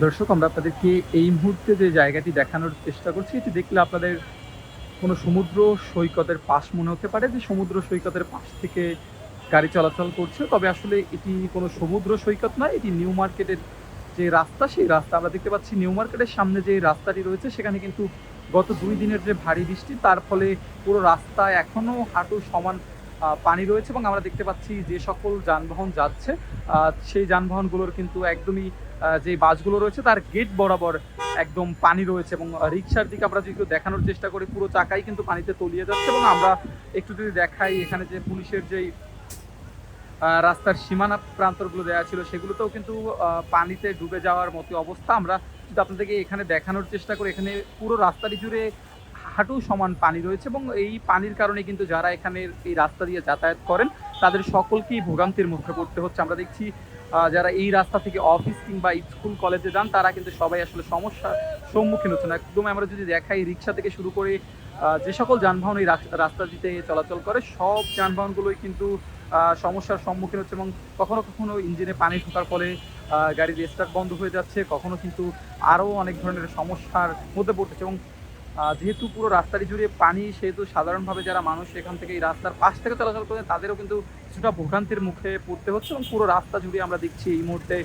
দর্শক, আমরা আপনাদেরকে এই মুহূর্তে যে জায়গাটি দেখানোর চেষ্টা করছি, এটি দেখলে আপনাদের কোনো সমুদ্র সৈকতের পাশ মনে হতে পারে যে সমুদ্র সৈকতের পাশ থেকে গাড়ি চলাচল করছে। তবে আসলে এটি কোনো সমুদ্র সৈকত নয়, এটি নিউ মার্কেটের যে রাস্তা, সেই রাস্তা আমরা দেখতে পাচ্ছি। নিউ মার্কেটের সামনে যে রাস্তাটি রয়েছে সেখানে কিন্তু গত ২ দিনের যে ভারী বৃষ্টি, তার ফলে পুরো রাস্তায় এখনো হাঁটু সমান পানি রয়েছে এবং আমরা দেখতে পাচ্ছি যে সকল যানবাহন যাচ্ছে, সেই যানবাহনগুলোর কিন্তু একদমই যে বাসগুলো রয়েছে তার গেট বরাবর একদম পানি রয়েছে এবং রিক্সার দিকে আমরা যদি একটু দেখানোর চেষ্টা করি, পুরো চাকাই কিন্তু পানিতে তলিয়ে যাচ্ছে। এবং আমরা একটু যদি দেখাই, এখানে যে পুলিশের যেই রাস্তার সীমানা প্রান্তরগুলো দেওয়া ছিল সেগুলোতেও কিন্তু পানিতে ডুবে যাওয়ার মতো অবস্থা। আমরা যদি আপনাদেরকে এখানে দেখানোর চেষ্টা করি, এখানে পুরো রাস্তাটি জুড়ে হাঁটু সমান পানি রয়েছে এবং এই পানির কারণে কিন্তু যারা এখানের এই রাস্তা দিয়ে যাতায়াত করেন তাদের সকলকেই ভোগান্তির মুখে পড়তে হচ্ছে। আমরা দেখছি যারা এই রাস্তা থেকে অফিস কিংবা স্কুল কলেজে যান তারা কিন্তু সবাই আসলে সমস্যার সম্মুখীন হচ্ছেন। একদম আমরা যদি দেখাই, রিক্সা থেকে শুরু করে যে সকল যানবাহন এই রাস্তা দিতে চলাচল করে, সব যানবাহনগুলোই কিন্তু সমস্যার সম্মুখীন হচ্ছে এবং কখনো কখনো ইঞ্জিনে পানি ঢোকার ফলে গাড়ির স্টার্ট বন্ধ হয়ে যাচ্ছে, কখনো কিন্তু আরও অনেক ধরনের সমস্যার মধ্যে পড়তেছে। এবং যেহেতু পুরো রাস্তাটি জুড়ে পানি, সেহেতু সাধারণভাবে যারা মানুষ এখান থেকে এই রাস্তার পাশ থেকে চলাচল করেন তাদেরও কিন্তু কিছুটা ভোগান্তির মুখে পড়তে হচ্ছে এবং পুরো রাস্তা জুড়ে আমরা দেখছি এই মুহূর্তে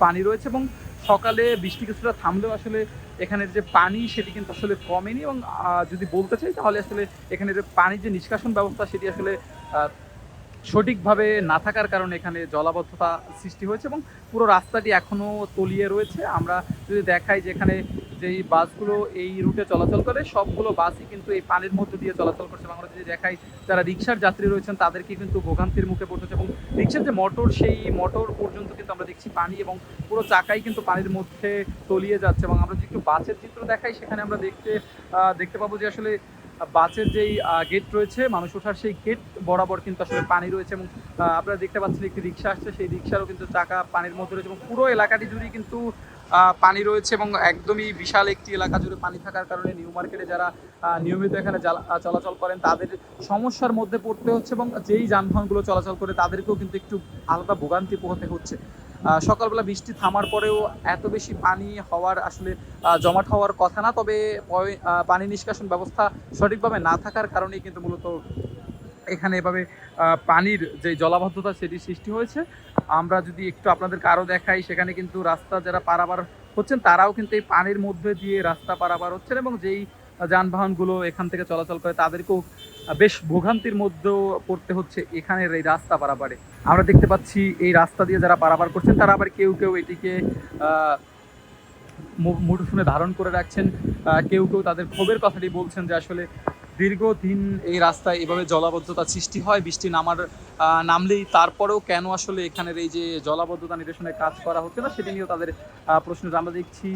পানি রয়েছে। এবং সকালে বৃষ্টি কিছুটা থামলেও আসলে এখানের যে পানি সেটি কিন্তু আসলে কমেনি এবং যদি বলতে চাই তাহলে আসলে এখানের যে পানির যে নিষ্কাশন ব্যবস্থা সেটি আসলে সঠিকভাবে না থাকার কারণে এখানে জলাবদ্ধতা সৃষ্টি হয়েছে এবং পুরো রাস্তাটি এখনও তলিয়ে রয়েছে। আমরা যদি দেখাই যে এখানে যেই বাসগুলো এই রুটে চলাচল করে সবগুলো বাসই কিন্তু এই পানির মধ্যে দিয়ে চলাচল করছে। আমরা যদি দেখাই, যারা রিক্সার যাত্রী রয়েছেন তাদেরকে কিন্তু ভোগান্তির মুখে পড়তেছে এবং রিক্সার যে মোটর, সেই মোটর পর্যন্ত কিন্তু আমরা দেখছি পানি এবং পুরো চাকাই কিন্তু পানির মধ্যে তলিয়ে যাচ্ছে। এবং আমরা যদি একটু বাসের চিত্র দেখাই, সেখানে আমরা দেখতে পাবো যে আসলে বাসের যেই গেট রয়েছে, মানুষ ওঠার সেই গেট বরাবর কিন্তু আসলে পানি রয়েছে এবং আপনারা দেখতে পাচ্ছেন একটি রিক্সা আসছে, সেই রিক্সারও কিন্তু চাকা পানির মধ্যে রয়েছে এবং পুরো এলাকাটি জুড়েই কিন্তু পানি রয়েছে এবং একদমই বিশাল একটি এলাকা জুড়ে পানি থাকার কারণে নিউ মার্কেটে যারা নিয়মিত এখানে চলাচল করেন তাদের সমস্যার মধ্যে পড়তে হচ্ছে এবং যেই যানবাহনগুলো চলাচল করে তাদেরকেও কিন্তু একটু আলাদা ভোগান্তি পোহাতে হচ্ছে। সকালবেলা বৃষ্টি থামার পরেও এত বেশি পানি হওয়ার আসলে জমাট হওয়ার কথা না, তবে পানি নিষ্কাশন ব্যবস্থা সঠিকভাবে না থাকার কারণেই কিন্তু মূলত এখানে এভাবে পানির যে জলাবদ্ধতা সেটি সৃষ্টি হয়েছে। আমরা যদি একটু আপনাদেরকে আরও দেখাই, সেখানে কিন্তু রাস্তা যারা পারাপার হচ্ছেন তারাও কিন্তু এই পানির মধ্যে দিয়ে রাস্তা পারাপার হচ্ছেন এবং যেই যানবাহনগুলো এখান থেকে চলাচল করে তাদেরকেও বেশ ভোগান্তির মধ্যেও পড়তে হচ্ছে এখানের এই রাস্তা পারাপারে। আমরা দেখতে পাচ্ছি এই রাস্তা দিয়ে যারা পারাপার করছেন তারা আবার কেউ কেউ এটিকে মুঠোফোনে ধারণ করে রাখছেন, কেউ কেউ তাদের ক্ষোভের কথাটি বলছেন যে আসলে দীর্ঘদিন এই রাস্তায় এভাবে জলাবদ্ধতা সৃষ্টি হয়, বৃষ্টি নামলেই তারপরেও কেন আসলে এখানের এই যে জলাবদ্ধতা নিরসনের কাজ করা হচ্ছে না সেটি নিয়েও তাদের প্রশ্ন। আমরা দেখছি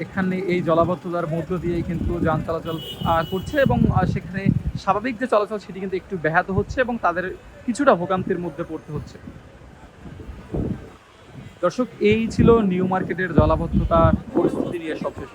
এখানে এই জলাবদ্ধতার মধ্য দিয়েই কিন্তু যান চলাচল করছে এবং সেখানে স্বাভাবিক যে চলাচল সেটি কিন্তু একটু ব্যাহত হচ্ছে এবং তাদের কিছুটা ভোগান্তির মধ্যে পড়তে হচ্ছে। দর্শক, এই ছিল নিউ মার্কেটের জলাবদ্ধতা পরিস্থিতি নিয়ে সবশেষ।